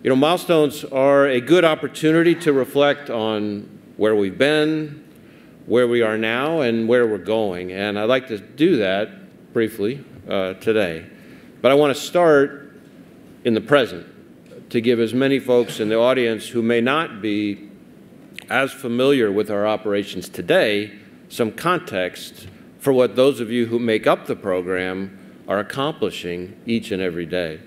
You know, milestones are a good opportunity to reflect on where we've been, where we are now, and where we're going. And I'd like to do that briefly today. But I want to start in the present to give as many folks in the audience who may not be as familiar with our operations today some context for what those of you who make up the program are accomplishing each and every day.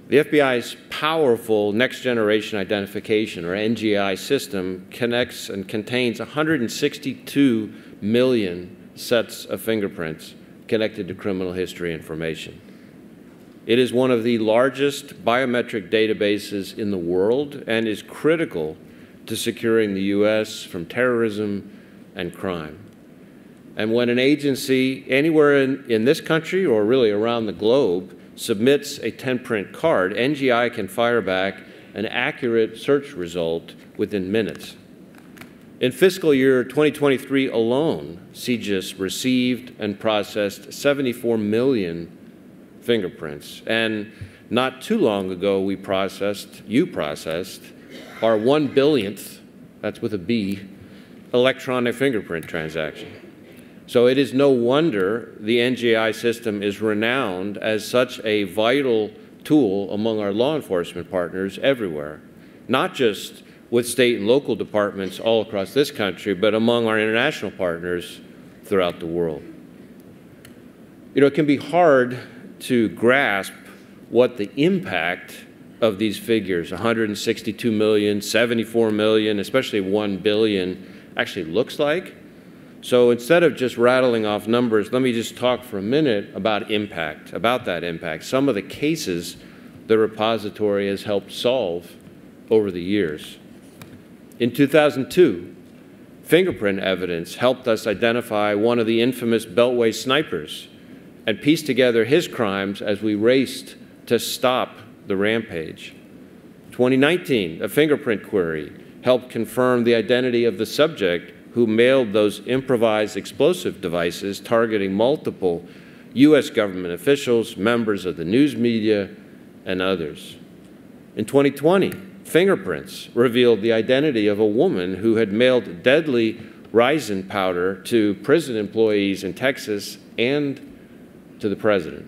The FBI's powerful Next Generation Identification, or NGI system, connects and contains 162 million sets of fingerprints connected to criminal history information. It is one of the largest biometric databases in the world and is critical to securing the U.S. from terrorism and crime. And when an agency anywhere in this country or really around the globe submits a 10-print card, NGI can fire back an accurate search result within minutes. In fiscal year 2023 alone, CJIS received and processed 74 million fingerprints. And not too long ago, you processed our 1 billionth, that's with a B, electronic fingerprint transaction. So it is no wonder the NGI system is renowned as such a vital tool among our law enforcement partners everywhere, not just with state and local departments all across this country, but among our international partners throughout the world. You know, it can be hard to grasp what the impact of these figures, 162 million, 74 million, especially 1 billion, actually looks like. So instead of just rattling off numbers, let me just talk for a minute about that impact, some of the cases the repository has helped solve over the years. In 2002, fingerprint evidence helped us identify one of the infamous Beltway snipers and piece together his crimes as we raced to stop the rampage. 2019, a fingerprint query helped confirm the identity of the subject who mailed those improvised explosive devices targeting multiple U.S. government officials, members of the news media, and others. In 2020, fingerprints revealed the identity of a woman who had mailed deadly ricin powder to prison employees in Texas and to the president.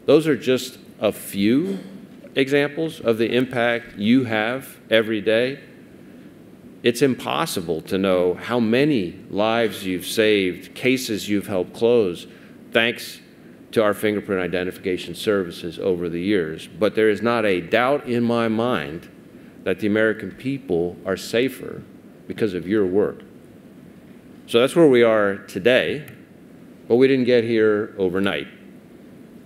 Those are just a few examples of the impact you have every day. It's impossible to know how many lives you've saved, cases you've helped close, thanks to our fingerprint identification services over the years. But there is not a doubt in my mind that the American people are safer because of your work. So that's where we are today, but we didn't get here overnight.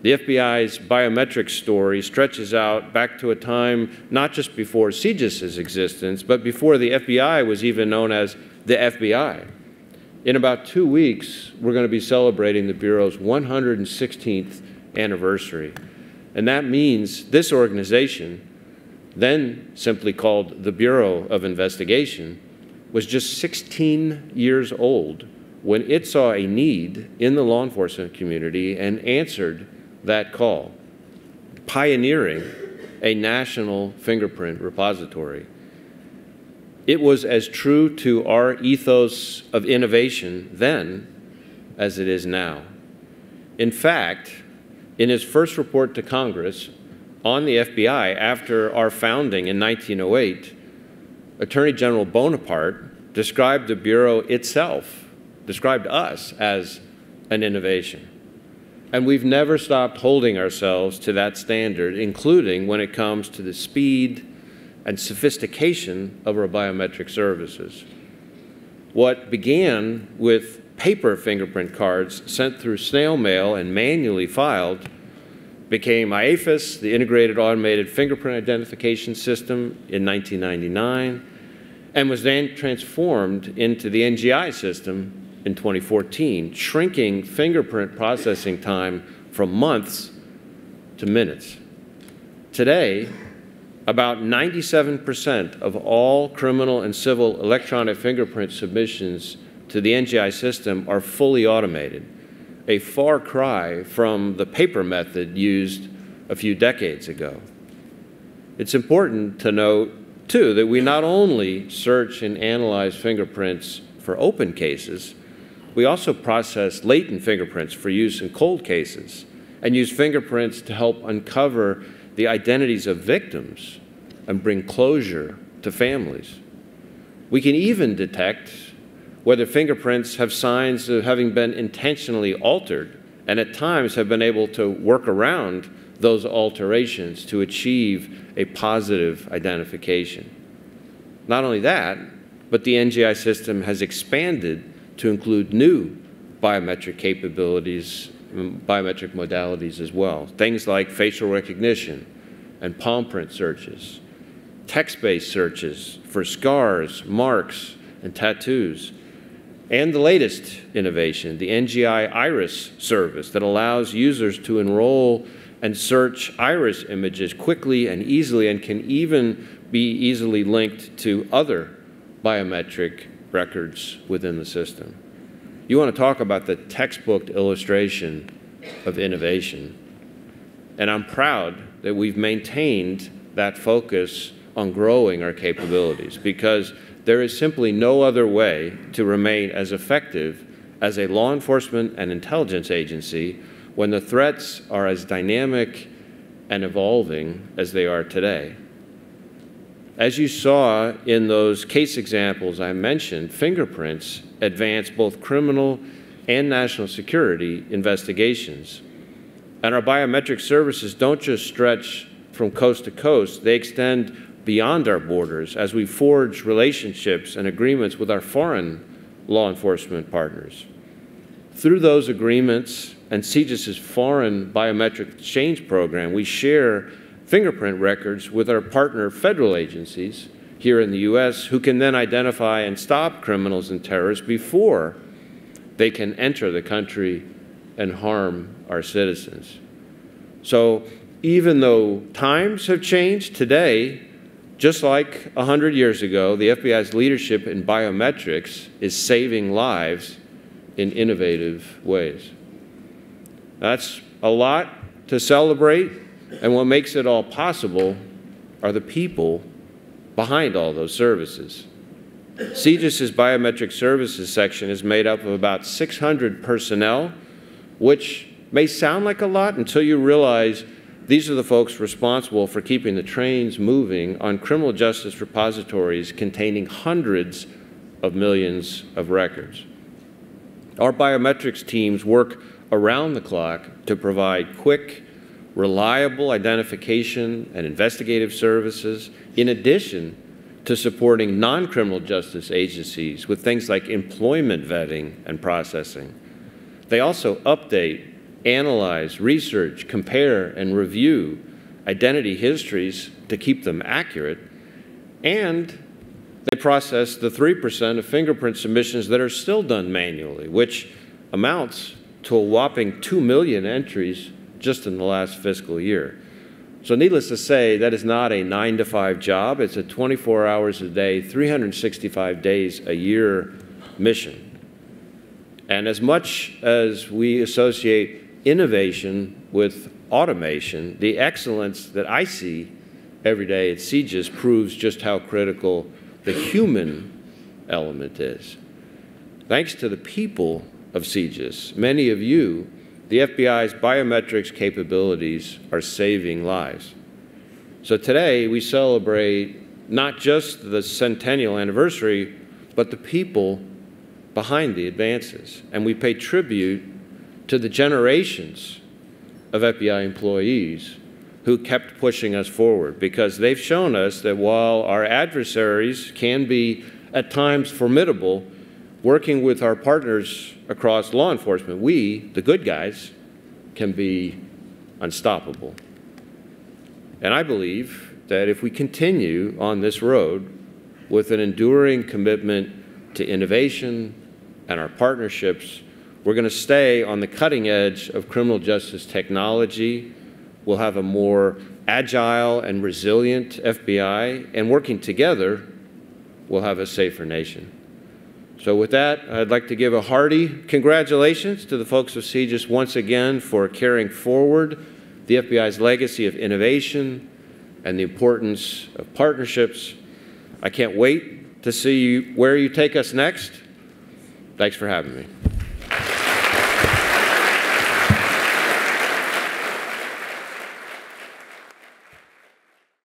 The FBI's biometric story stretches out back to a time not just before CJIS's existence, but before the FBI was even known as the FBI. In about 2 weeks, we're going to be celebrating the Bureau's 116th anniversary. And that means this organization, then simply called the Bureau of Investigation, was just 16 years old when it saw a need in the law enforcement community and answered that call, pioneering a national fingerprint repository. It was as true to our ethos of innovation then as it is now. In fact, in his first report to Congress on the FBI after our founding in 1908, Attorney General Bonaparte described the Bureau itself, described us as an innovation. And we've never stopped holding ourselves to that standard, including when it comes to the speed and sophistication of our biometric services. What began with paper fingerprint cards sent through snail mail and manually filed became IAFIS, the Integrated Automated Fingerprint Identification System, in 1999, and was then transformed into the NGI system in 2014, shrinking fingerprint processing time from months to minutes. Today, about 97% of all criminal and civil electronic fingerprint submissions to the NGI system are fully automated, a far cry from the paper method used a few decades ago. It's important to note, too, that we not only search and analyze fingerprints for open cases, we also process latent fingerprints for use in cold cases and use fingerprints to help uncover the identities of victims and bring closure to families. We can even detect whether fingerprints have signs of having been intentionally altered, and at times have been able to work around those alterations to achieve a positive identification. Not only that, but the NGI system has expanded to include new biometric capabilities, biometric modalities as well. Things like facial recognition and palm print searches, text-based searches for scars, marks, and tattoos, and the latest innovation, the NGI Iris service that allows users to enroll and search iris images quickly and easily, and can even be easily linked to other biometric records within the system. You want to talk about the textbook illustration of innovation. And I'm proud that we've maintained that focus on growing our capabilities, because there is simply no other way to remain as effective as a law enforcement and intelligence agency when the threats are as dynamic and evolving as they are today. As you saw in those case examples I mentioned, fingerprints advance both criminal and national security investigations. And our biometric services don't just stretch from coast to coast, they extend beyond our borders as we forge relationships and agreements with our foreign law enforcement partners. Through those agreements and CJIS's foreign biometric exchange program, we share fingerprint records with our partner federal agencies here in the U.S. who can then identify and stop criminals and terrorists before they can enter the country and harm our citizens. So even though times have changed today, just like 100 years ago, the FBI's leadership in biometrics is saving lives in innovative ways. That's a lot to celebrate, and what makes it all possible are the people behind all those services. CJIS's biometric services section is made up of about 600 personnel, which may sound like a lot until you realize these are the folks responsible for keeping the trains moving on criminal justice repositories containing hundreds of millions of records. Our biometrics teams work around the clock to provide quick, reliable identification and investigative services, in addition to supporting non-criminal justice agencies with things like employment vetting and processing. They also update, analyze, research, compare, and review identity histories to keep them accurate, and they process the 3% of fingerprint submissions that are still done manually, which amounts to a whopping 2 million entries just in the last fiscal year. So needless to say, that is not a 9-to-5 job. It's a 24 hours a day, 365 days a year mission. And as much as we associate innovation with automation, the excellence that I see every day at CJIS proves just how critical the human element is. Thanks to the people of CJIS, many of you, the FBI's biometrics capabilities are saving lives. So today we celebrate not just the centennial anniversary, but the people behind the advances. And we pay tribute to the generations of FBI employees who kept pushing us forward, because they've shown us that while our adversaries can be at times formidable, working with our partners across law enforcement, we, the good guys, can be unstoppable. And I believe that if we continue on this road with an enduring commitment to innovation and our partnerships, we're going to stay on the cutting edge of criminal justice technology. We'll have a more agile and resilient FBI, and working together, we'll have a safer nation. So with that, I'd like to give a hearty congratulations to the folks of CJIS once again for carrying forward the FBI's legacy of innovation and the importance of partnerships. I can't wait to see where you take us next. Thanks for having me.